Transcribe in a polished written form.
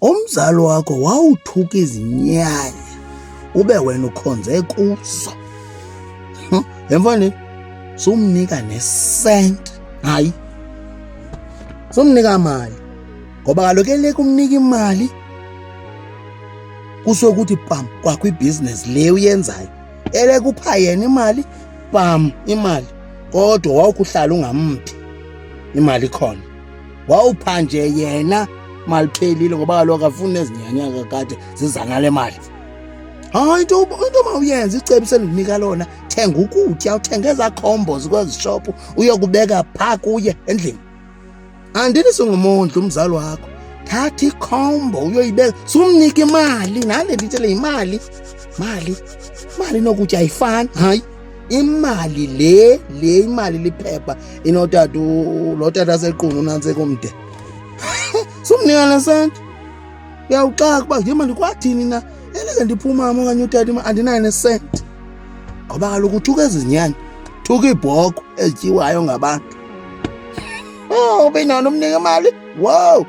umzali wakho wawuthuka izinyanya ube wena ukhonze kuzo. Yemfana sumnika nesenti, hayi sumnika imali, ngoba kaloku eleke umnika imali kusokuthi pam kwakho ibhizinesi le uyenzayo, eleke upha yena imali pam imali, kodwa wawukuhlala ungamphi imali khona, wawupha nje yena mali phelile ngoba kaloku afuni ezinyanya kakade ziza ngale mali. Hayi into mawuyenza, icebo sendikunika lona, thenga ukutya, uthenga ezaa combos kwezi shophu uyokubeka phaa kuye endlini. Andithi singumondli umzali wakho, thatha ikhombo uyoyibeka, sumnika imali, nale ndithele yimali, imali nokutya ayifani. Hayi imali le imali liphepha inotata lo tata sequnu unantse kumde. Sumnika nesenti, uyawuxaka uba yima ndikwathini na, eleke ndiphumama okanye utata andinayo nesenti, ngoba kaloku uthuka ezinyanya, thuka iibhokhwe ezityiwayo ngabantu. Ube nayo nomnika imali, wow.